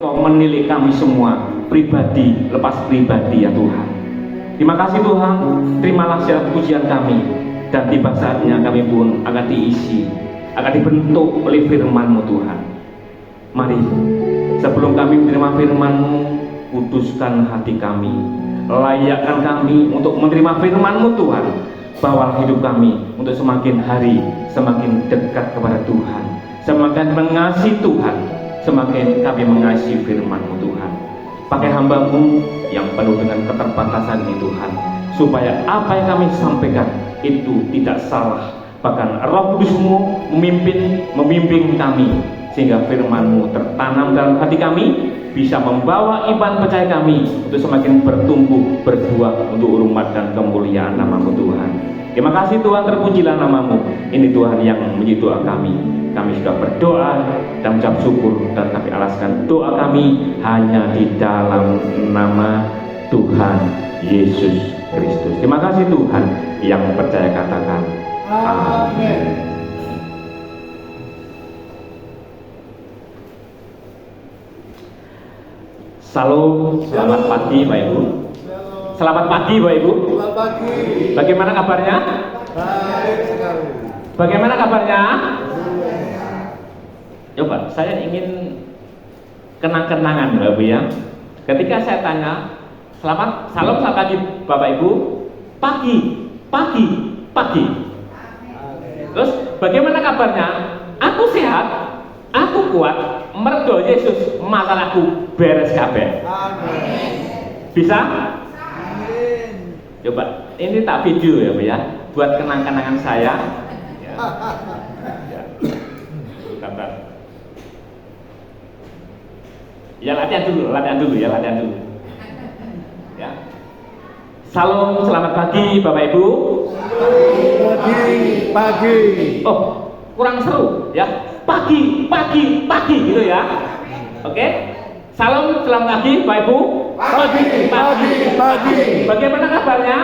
Kau menilai kami semua pribadi lepas pribadi ya Tuhan. Terima kasih Tuhan, terimalah segala pujian kami, dan tiba saatnya kami pun akan diisi, akan dibentuk oleh firman-Mu Tuhan. Mari, sebelum kami menerima firman-Mu, kuduskan hati kami, layakkan kami untuk menerima firman-Mu Tuhan. Bawalah hidup kami untuk semakin hari semakin dekat kepada Tuhan, semakin mengasihi Tuhan, semakin kami mengasihi firman-Mu Tuhan. Pakai hamba-Mu yang penuh dengan keterbatasan ini Tuhan, supaya apa yang kami sampaikan itu tidak salah, bahkan Roh Kudus-Mu membimbing kami, sehingga firman-Mu tertanam dalam hati kami, bisa membawa iman percaya kami untuk semakin bertumbuh, berbuah untuk hormat dan kemuliaan nama-Mu Tuhan. Terima kasih Tuhan, terpujilah nama-Mu. Ini Tuhan yang menjadi doa kami. Kami sudah berdoa dan mengucap syukur, dan kami alaskan doa kami hanya di dalam nama Tuhan Yesus Kristus. Terima kasih Tuhan, yang percaya katakan amin. Salam, selamat pagi Bapak Ibu. Selamat pagi Bapak Ibu. Selamat pagi. Bagaimana kabarnya? Baik sekali. Bagaimana kabarnya? Coba, saya ingin kenang-kenangan Bapak Ibu ya. Ketika saya tanya, salam pagi Bapak Ibu. Pagi. Terus bagaimana kabarnya? Aku sehat, aku kuat, mergo Yesus masalahku beres kabeh. Amin. Bisa? Amin. Coba, ini tak video ya Pak ya, buat kenang-kenangan saya. Gambar. Ya latihan dulu ya. Salam, selamat pagi Bapak Ibu. Pagi. Oh, kurang seru ya. Pagi gitu ya. Oke. Salam, selamat pagi Bapak Ibu. Pagi. Bagaimana kabarnya?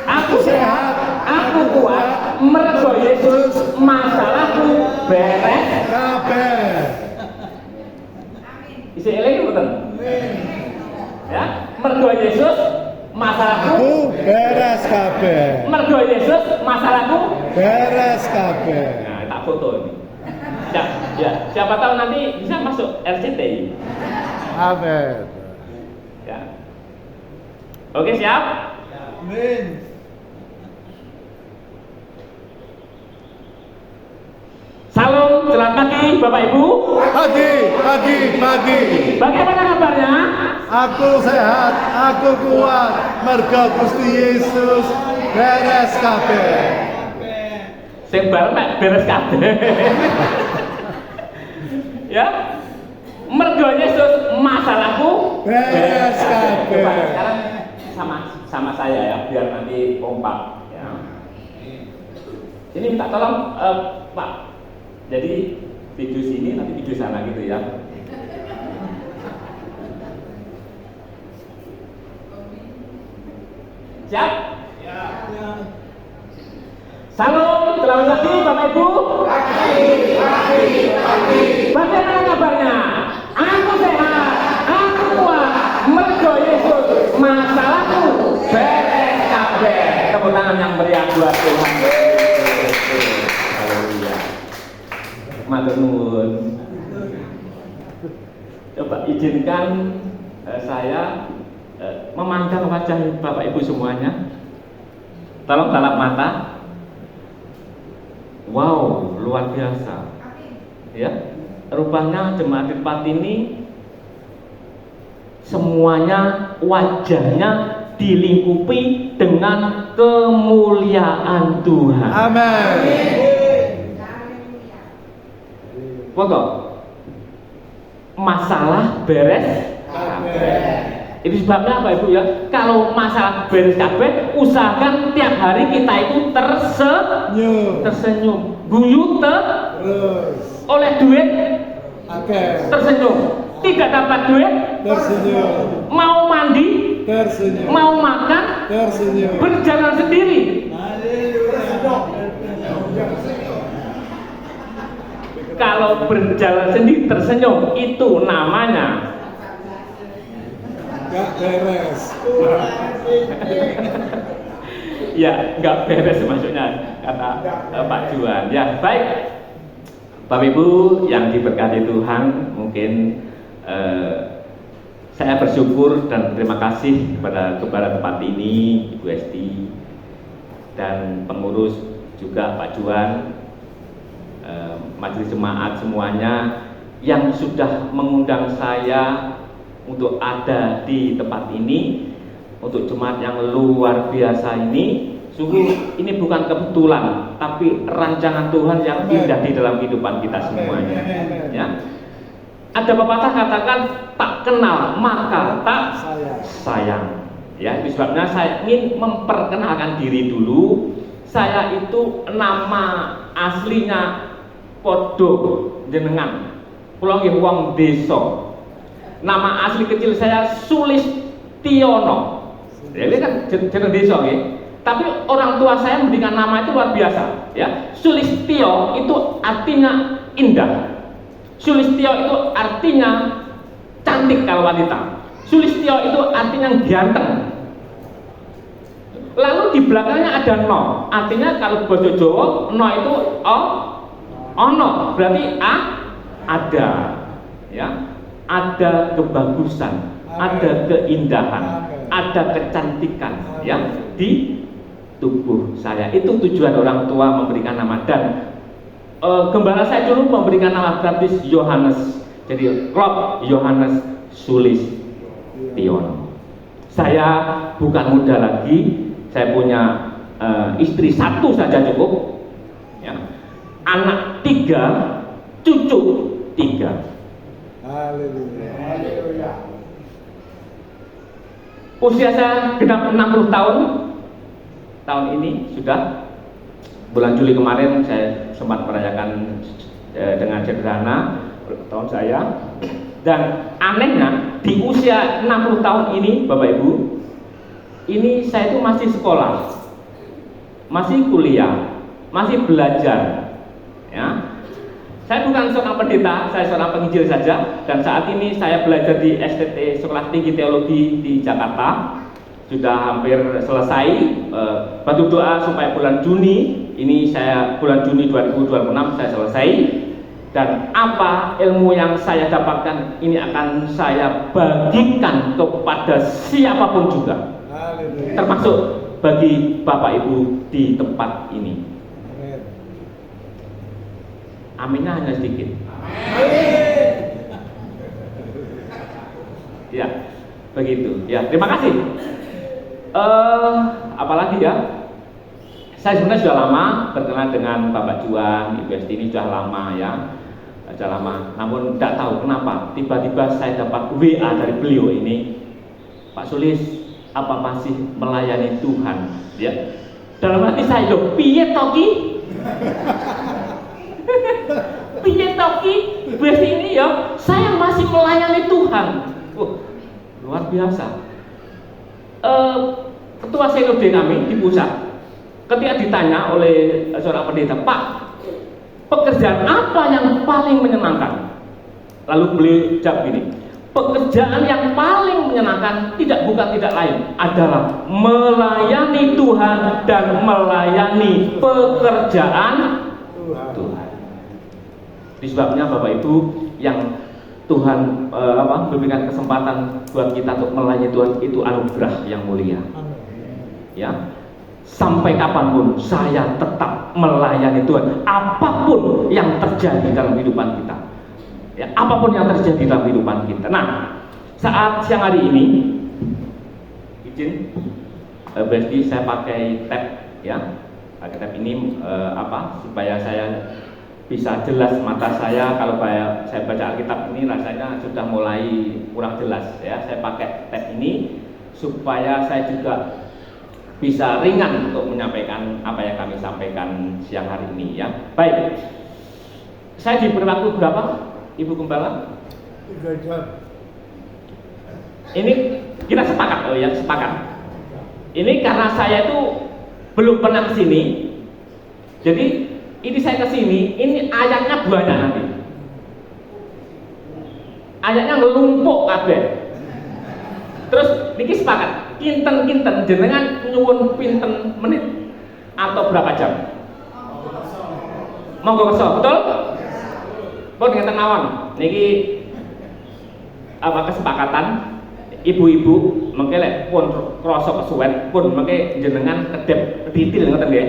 Aku sehat, aku kuat, mergo Yesus masalahku beres Kabeh. Isi eling mboten? Ya, mergo Yesus masalahku Aku beres kabeh. mergo Yesus masalahku. Beres kabeh. Nah, tak foto ini. Ya, siapa tahu nanti bisa masuk RCTI. Amin. Ya. Oke, siap? Amin. Salam, selamat pagi Bapak Ibu. Pagi. Bagaimana kabarnya? Aku sehat, aku kuat, merga Gusti Yesus beres kabeh. Sing bareng mek beres kabeh. Ya. Mergo Yesus masalahku Beres kabeh. Coba sekarang sama saya ya, biar nanti kompak ya. Ini minta tolong Pak. Jadi video sini nanti video sana gitu ya. Siap? Ya. Salam, selamat pagi Bapak Ibu. Pagi. Bagaimana kabarnya? Aku sehat, aku kuat, mergo Yesus masalahku beres kabeh. Tepuk tangan yang meriah buat Tuhan. Haleluya. Matur nuwun. Coba izinkan saya memandang wajah Bapak Ibu semuanya. Tolong tatap mata. Wow, luar biasa. Ya, rupanya jemaat di tempat ini semuanya wajahnya dilingkupi dengan kemuliaan Tuhan. Amin. Pokok masalah beres kabeh. Itu sebabnya apa Ibu ya? Kalau masalah beres kabeh, usahakan tiap hari kita itu tersenyum, guyu Terus. oleh duit Oke. tersenyum, tidak dapat duit Tersenyum. mau mandi, Tersenyum. mau makan, Tersenyum. berjalan sendiri. Kalau berjalan sendiri tersenyum, itu namanya beres. Ya, nggak beres maksudnya kata Pak Juan. Ya, baik. Bapak Ibu yang diberkati Tuhan, mungkin saya bersyukur dan terima kasih kepada Gembala tempat ini, Ibu Esti, dan pengurus juga Pak Juan, majelis jemaat semuanya yang sudah mengundang saya untuk ada di tempat ini, untuk jemaat yang luar biasa ini. Sungguh ini bukan kebetulan, tapi rancangan Tuhan yang indah di dalam kehidupan kita semuanya. Ya. Ada pepatah katakan tak kenal maka tak sayang. Ya, itu sebabnya saya ingin memperkenalkan diri dulu. Saya itu nama aslinya Podo jenengan. Kula nggih wong desa. Nama asli kecil saya Sulistiono. Ya, ini kan jeneng desa nggih. Tapi orang tua saya memberikan nama itu luar biasa, ya. Sulistio itu artinya indah. Sulistio itu artinya cantik kalau wanita. Sulistio itu artinya ganteng. Lalu di belakangnya ada no, artinya kalau bahasa Jawa no itu ono, berarti ada, ya. Ada kebagusan, ada keindahan, ada kecantikan, ya, di tubuh saya. Itu tujuan orang tua memberikan nama. Dan gembala saya dulu memberikan nama baptis Yohanes. Jadi Klop Yohanes Sulistiono. Saya bukan muda lagi. Saya punya istri satu saja cukup, ya. Anak 3, cucu 3. Haleluya. Usia saya genap 60 tahun. Tahun ini sudah bulan Juli kemarin saya sempat merayakan dengan sederhana tahun saya. Dan anehnya di usia 60 tahun ini Bapak Ibu, ini saya itu masih sekolah, masih kuliah, masih belajar, ya. Saya bukan seorang pendeta, saya seorang penginjil saja. Dan saat ini saya belajar di STT Sekolah Tinggi Teologi di Jakarta. Sudah hampir selesai. Bantu doa supaya bulan Juni ini bulan Juni 2026 saya selesai. Dan apa ilmu yang saya dapatkan ini akan saya bagikan kepada siapapun juga. Haleluya. Termasuk bagi Bapak Ibu di tempat ini. Aminnya hanya sedikit. Ya, begitu. Ya, terima kasih. Apalagi ya, saya sebenarnya sudah lama berkenalan dengan Bapak Juan, Ibu Esti ini sudah lama ya, sudah lama. Namun tidak tahu kenapa tiba-tiba saya dapat WA dari beliau ini, Pak Sulis, apa masih melayani Tuhan? Ya, dalam hati saya loh, piye toki? Piye toki? Ibu Esti ini ya, saya masih melayani Tuhan. Luar biasa. Ketua Sinode kami di pusat, ketika ditanya oleh seorang pendeta, Pak, pekerjaan apa yang paling menyenangkan? Lalu beliau jawab gini, pekerjaan yang paling menyenangkan bukan tidak lain adalah melayani Tuhan dan melayani pekerjaan Tuhan. Disebabnya Bapak Ibu yang Tuhan memberikan kesempatan buat kita untuk melayani Tuhan itu anugerah yang mulia. Ya, sampai kapanpun saya tetap melayani Tuhan, apapun yang terjadi dalam kehidupan kita. Ya, apapun yang terjadi dalam kehidupan kita. Nah, saat siang hari ini, izin berarti saya pakai tab, ya, pakai tab ini supaya saya bisa jelas mata saya. Kalau saya baca Alkitab ini rasanya sudah mulai kurang jelas ya. Saya pakai tab ini supaya saya juga bisa ringan untuk menyampaikan apa yang kami sampaikan siang hari ini ya. Baik. Saya diberi waktu berapa, Ibu Gembala? 3 jam. Ini kita sepakat, sepakat. Ini karena saya itu belum pernah kesini. Jadi ini saya kesini, ini ayatnya banyak nanti. Ayatnya ngelumpuk kabeh. terus niki sepakat, kinten-kinten jenengan nyuwun pinten menit atau berapa jam? Monggo kersa, betul? Pun ngeten mawon. Niki apa kesepakatan ibu-ibu mengke lek pun krasa kesuwen pun mengke jenengan kedep detail ngoten nggih.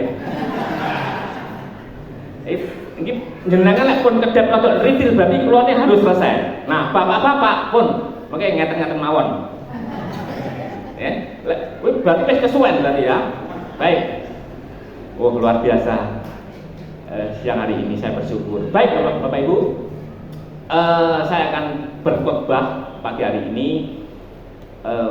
Iki jenengan lek pun kedep atau detail berarti keluarnya harus selesai. Nah, bapak-bapak pun mengke ngeten-ngeten mawon. Ya, lek berarti wis kesuwen berarti ya. Baik. Oh, luar biasa. Siang hari ini saya bersyukur. Baik Bapak Ibu, saya akan berkhotbah pagi hari ini.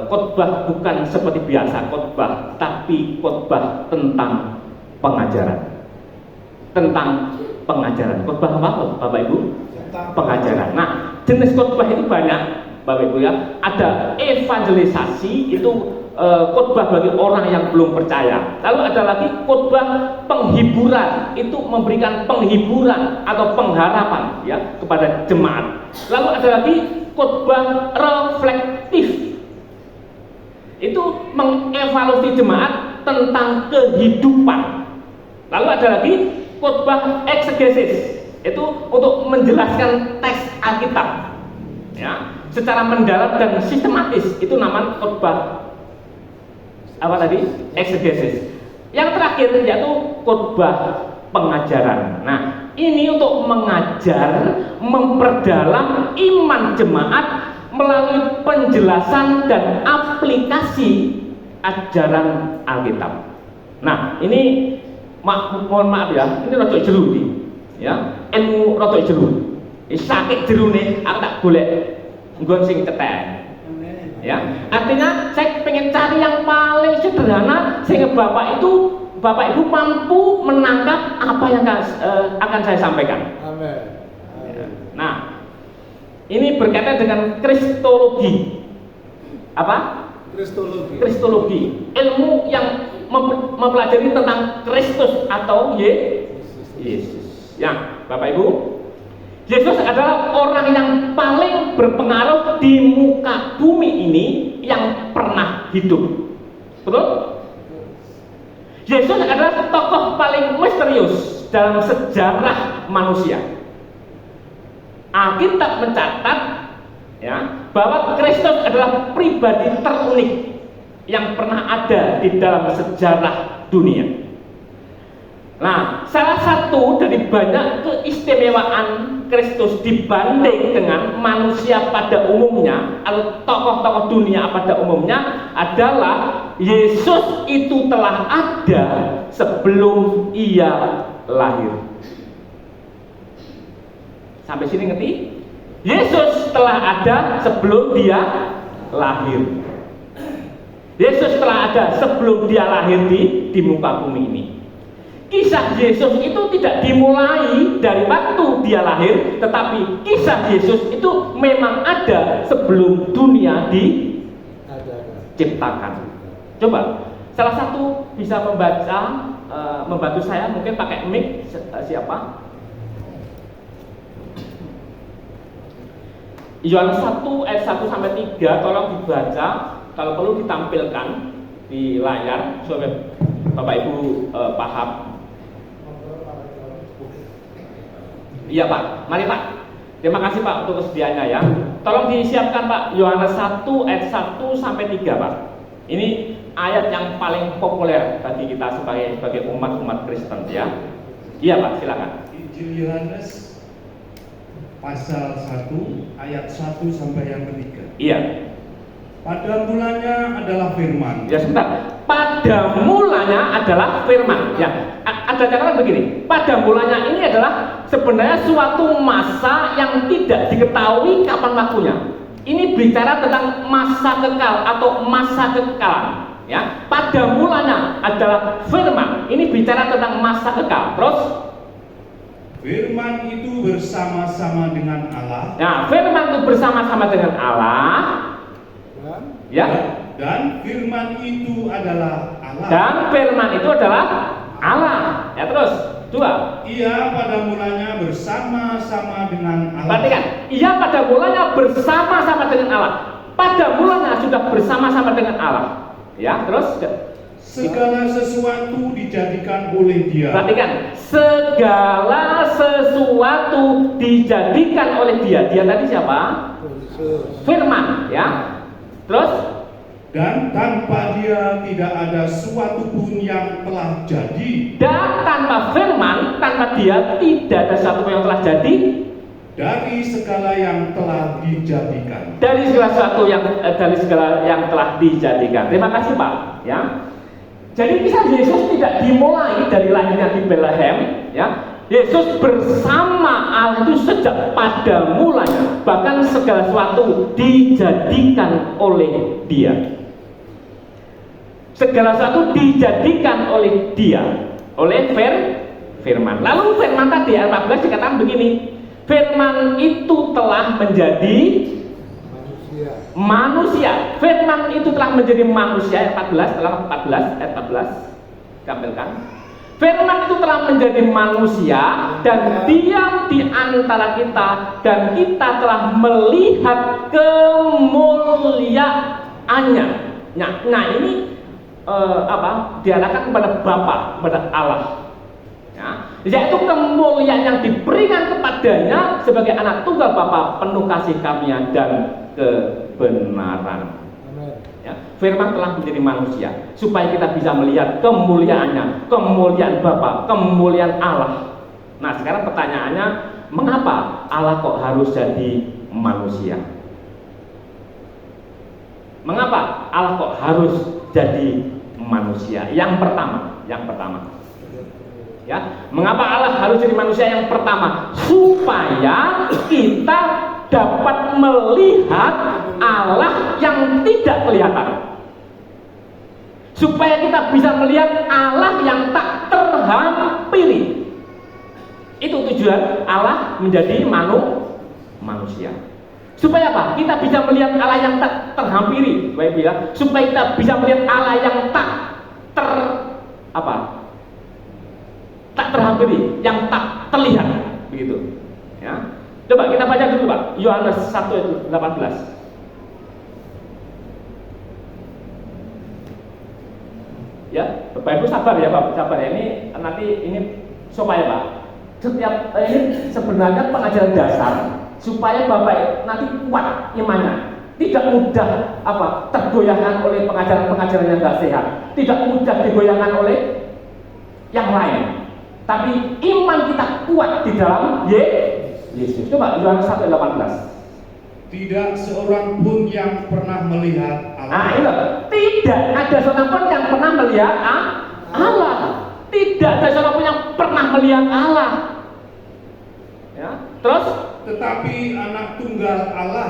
Khotbah bukan seperti biasa khotbah, tapi khotbah tentang pengajaran. Tentang pengajaran. Khotbah apa Bapak Ibu? Pengajaran. Nah, jenis khotbah itu banyak Bapak Ibu ya. Ada evangelisasi, itu khotbah bagi orang yang belum percaya. Lalu ada lagi khotbah penghiburan, itu memberikan penghiburan atau pengharapan ya kepada jemaat. Lalu ada lagi khotbah reflektif, itu mengevaluasi jemaat tentang kehidupan. Lalu ada lagi khotbah eksegesis, itu untuk menjelaskan teks Alkitab ya secara mendalam dan sistematis. Itu namanya khotbah apa tadi? Eksegesis. Yang terakhir yaitu khotbah pengajaran. Nah, ini untuk mengajar, memperdalam iman jemaat melalui penjelasan dan aplikasi ajaran Alkitab. Nah, ini mohon maaf ya, ini rada jero iki. Ya, ilmu rada jero. Sakit jerone aku tak golek nggon sing cetek. Ya, artinya saya pengen cari yang paling sederhana sehingga Bapak Ibu mampu menangkap apa yang akan saya sampaikan. Amin. Nah, ini berkaitan dengan kristologi. Apa? Kristologi. Ilmu yang mempelajari tentang Kristus atau Yesus. Ya, Bapak Ibu, Yesus adalah orang yang paling berpengaruh di muka bumi ini yang pernah hidup. Betul? Yesus adalah tokoh paling misterius dalam sejarah manusia. Alkitab mencatat ya bahwa Kristus adalah pribadi terunik yang pernah ada di dalam sejarah dunia. Nah, salah satu dari banyak keistimewaan Kristus dibanding dengan manusia pada umumnya atau tokoh-tokoh dunia pada umumnya adalah Yesus itu telah ada sebelum ia lahir. Sampai sini ngerti? Yesus telah ada sebelum dia lahir. Yesus telah ada sebelum dia lahir di muka bumi ini. Kisah Yesus itu tidak dimulai dari waktu dia lahir, tetapi kisah Yesus itu memang ada sebelum dunia diciptakan. Coba, salah satu bisa membaca, membantu saya, mungkin pakai mic, siapa? Yohanes 1 ayat 1 sampai 3, tolong dibaca, kalau perlu ditampilkan di layar supaya Bapak Ibu paham. Iya Pak, mari Pak. Terima kasih Pak untuk kesediaannya ya. Tolong disiapkan Pak, Yohanes 1 ayat 1 sampai 3 Pak. Ini ayat yang paling populer bagi kita sebagai umat Kristen ya. Iya Pak, silakan. Injil Yohanes pasal 1 ayat 1 sampai yang ketiga. Iya. Pada mulanya adalah firman. Ya sebentar. Pada mulanya adalah firman. Ya, ada catatan begini. Pada mulanya ini adalah sebenarnya suatu masa yang tidak diketahui kapan waktunya. Ini bicara tentang masa kekal atau masa kekal. Ya, pada mulanya adalah firman. Ini bicara tentang masa kekal. Terus firman itu bersama-sama dengan Allah. Nah, firman itu bersama-sama dengan Allah. Ya. Dan firman itu adalah Allah. Dan firman itu adalah Allah. Ya terus, 2. Ia pada mulanya bersama-sama dengan Allah. Perhatikan, ia pada mulanya bersama-sama dengan Allah. pada mulanya sudah bersama-sama dengan Allah. Ya, terus Segala sesuatu dijadikan oleh Dia. perhatikan, segala sesuatu dijadikan oleh Dia. Dia tadi siapa? Yesus. Firman, ya. Terus Dan tanpa Dia tidak ada suatu pun yang telah jadi. dan tanpa firman, tanpa Dia tidak ada satu yang telah jadi Dari segala yang telah dijadikan. dari segala sesuatu yang telah dijadikan. Terima kasih Pak, ya. Jadi kisah Yesus tidak dimulai dari lahirnya di Bethlehem, ya. Yesus bersama Allah itu sejak pada mulanya, bahkan segala sesuatu dijadikan oleh Dia. Segala sesuatu dijadikan oleh Dia, oleh firman. Lalu firman tadi ayat 14 dikatakan begini, firman itu telah menjadi manusia. Firman itu telah menjadi manusia. Ayat 14, ayat 14 tampilkan. Firman itu telah menjadi manusia dan diam di antara kita, dan kita telah melihat kemuliaannya. Nah ini diarahkan kepada Bapa, kepada Allah. Ya, yaitu kemuliaan yang diberikan kepadanya sebagai anak tunggal Bapa, penuh kasih karunia dan kebenaran. Ya, firman telah menjadi manusia supaya kita bisa melihat kemuliaannya, kemuliaan Bapa, kemuliaan Allah. Nah, sekarang pertanyaannya, mengapa Allah kok harus jadi manusia? Mengapa Allah kok harus jadi manusia? Yang pertama, ya, mengapa Allah harus jadi manusia? Yang pertama, supaya kita dapat melihat Allah yang tidak kelihatan. Supaya kita bisa melihat Allah yang tak terhampiri. Itu tujuan Allah menjadi manusia. Supaya apa? Kita bisa melihat Allah yang tak terhampiri, Bapak Ibu ya. Supaya kita bisa melihat Allah yang tak terhampiri, yang tak terlihat, begitu. Ya. Coba kita baca dulu Pak, Yohanes 1:18. Ya, Bapak Ibu sabar ya Pak, sabar ya. Ini nanti ini supaya Pak, setiap ini sebenarnya pengajaran dasar supaya Bapak nanti kuat imannya, tidak mudah tergoyahkan oleh pengajaran-pengajaran yang tidak sehat, tidak mudah digoyahkan oleh yang lain. Tapi iman kita kuat di dalam Yesus. Coba Yohanes 1:18. Tidak seorang pun yang pernah melihat Allah. Nah, ini loh. Tidak ada seorang pun yang pernah melihat Allah. Tidak ada seorang pun yang pernah melihat Allah. Ya. Terus, Tetapi anak tunggal Allah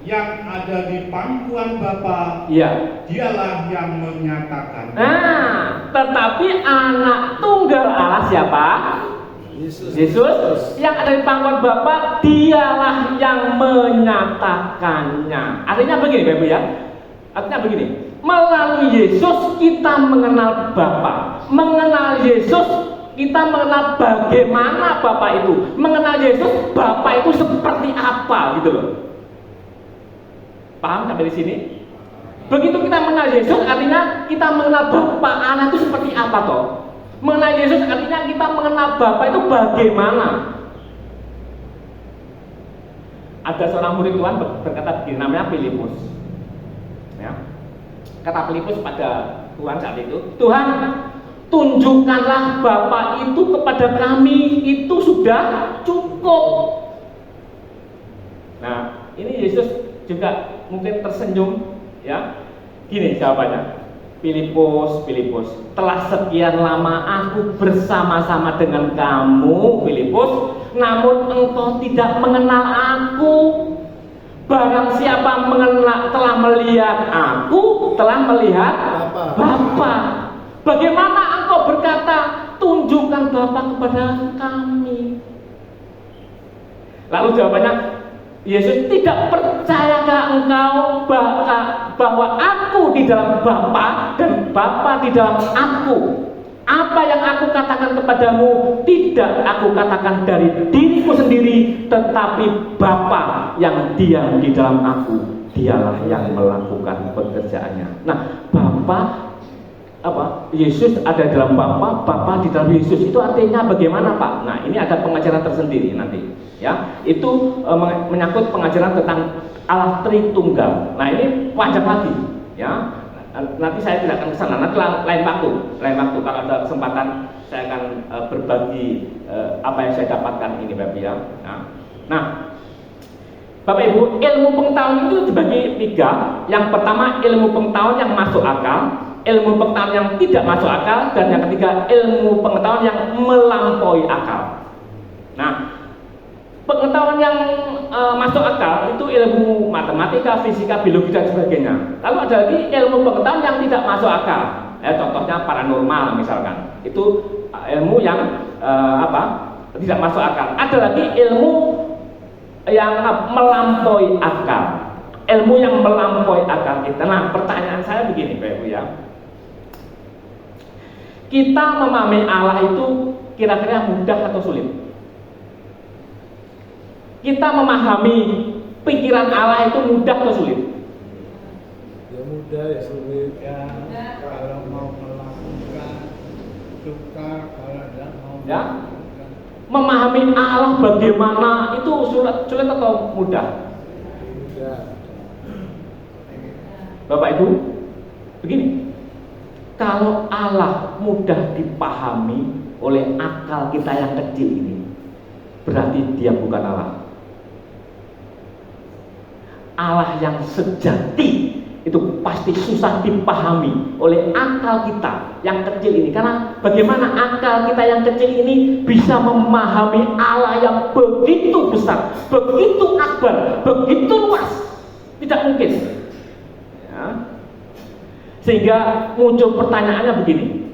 yang ada di pangkuan Bapa, iya. Dialah yang menyatakan. Nah, tetapi anak tunggal Allah siapa? Yesus yang ada di pangkuan Bapa, Dialah yang menyatakannya. Artinya begini, Bapak ya. Artinya begini, melalui Yesus kita mengenal Bapa. Mengenal Yesus kita mengenal bagaimana Bapa itu. Mengenal Yesus, Bapa itu seperti apa gitu loh. Paham sampai di sini? Begitu kita mengenal Yesus, artinya kita mengenal Bapa Allah itu seperti apa toh? Mengenal Yesus artinya kita mengenal Bapa itu bagaimana. Ada seorang murid Tuhan berkata begini, namanya Filipus. Ya. Kata Filipus pada Tuhan saat itu, Tuhan, tunjukkanlah Bapa itu kepada kami, itu sudah cukup. Nah, ini Yesus juga mungkin tersenyum, ya. Gini jawabannya. Filipus, telah sekian lama aku bersama-sama dengan kamu, Filipus, namun engkau tidak mengenal aku. Barang siapa telah melihat aku, telah melihat Bapa. Bagaimana engkau berkata, tunjukkan Bapa kepada kami? Lalu jawabannya, Yesus, tidak percayakah engkau bahwa aku di dalam Bapa dan Bapa di dalam aku? Apa yang aku katakan kepadamu tidak aku katakan dari diriku sendiri, tetapi Bapa yang diam di dalam aku dialah yang melakukan pekerjaannya. Nah, Bapa Yesus ada dalam Bapa di dalam Yesus, itu artinya bagaimana, Pak? Nah, ini ada pengajaran tersendiri nanti, ya. Itu menyangkut pengajaran tentang Allah Tritunggal. Nah, ini panjang lagi, ya. Nanti saya tidak akan ke sana. Nanti lain waktu kalau ada kesempatan saya akan berbagi apa yang saya dapatkan ini, Bapak ya. Nah, Bapak Ibu, ilmu pengetahuan itu dibagi 3. Yang pertama, ilmu pengetahuan yang masuk akal, ilmu pengetahuan yang tidak masuk akal, dan yang ketiga, ilmu pengetahuan yang melampaui akal. Nah, pengetahuan yang masuk akal itu ilmu matematika, fisika, biologi dan sebagainya. Lalu ada lagi ilmu pengetahuan yang tidak masuk akal. Contohnya paranormal misalkan. Itu ilmu yang tidak masuk akal. Ada lagi ilmu yang melampaui akal. Ilmu yang melampaui akal kita. Nah, pertanyaan saya begini, Pak Ibu ya. Kita memahami Allah itu kira-kira mudah atau sulit? Kita memahami pikiran Allah itu mudah atau sulit? Ya mudah ya sulit. Ya, kalau mau melakukan suka, kalau tidak mau Ya. melakukan. Memahami Allah bagaimana itu sulit atau mudah? Mudah. Bapak Ibu, begini. Kalau Allah mudah dipahami oleh akal kita yang kecil ini, berarti dia bukan Allah. Allah yang sejati itu pasti susah dipahami oleh akal kita yang kecil ini. Karena bagaimana akal kita yang kecil ini bisa memahami Allah yang begitu besar, begitu akbar, begitu luas? Tidak mungkin. Ya. Sehingga muncul pertanyaannya begini,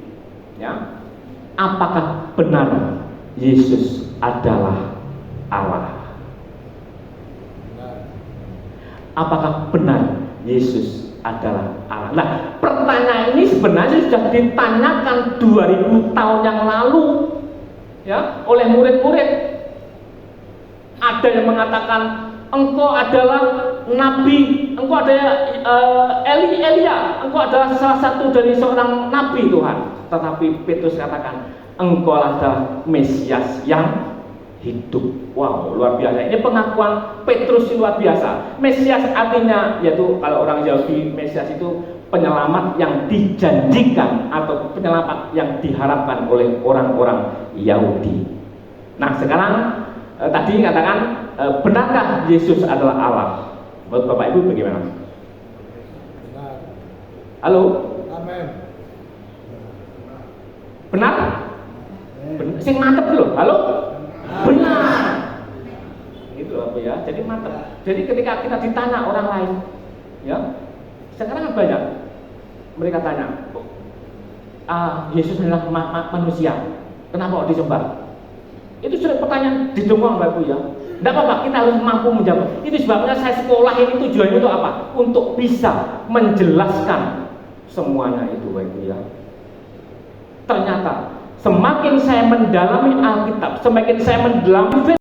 ya, apakah benar Yesus adalah Allah? Apakah benar Yesus adalah Allah? Nah, pertanyaan ini sebenarnya sudah ditanyakan 2000 tahun yang lalu, ya, oleh murid-murid. Ada yang mengatakan engkau adalah nabi, engkau adalah Elia, engkau adalah salah satu dari seorang nabi Tuhan. Tetapi Petrus katakan engkau adalah Mesias yang hidup. Wow, luar biasa. Ini pengakuan Petrus luar biasa. Mesias artinya, yaitu kalau orang Yahudi, Mesias itu penyelamat yang dijanjikan atau penyelamat yang diharapkan oleh orang-orang Yahudi. Nah, sekarang tadi katakan benarkah Yesus adalah Allah? Menurut Bapak Ibu bagaimana? Benar. Halo? Amin. Benar? Sing mantep dulu. Halo? Benar. Gitu loh, ya. Jadi mantap. Jadi ketika kita ditanya orang lain, ya, sekarang kan banyak mereka tanya, Yesus adalah manusia, kenapa kok disembah? Itu sudah pertanyaan didengar, Bapak Ibu ya. Tidak apa-apa, kita harus mampu menjawab. Itu sebabnya saya sekolah ini tujuannya itu apa? Untuk bisa menjelaskan semuanya itu, Bapak Ibu ya. Ternyata semakin saya mendalami Alkitab, semakin saya mendalami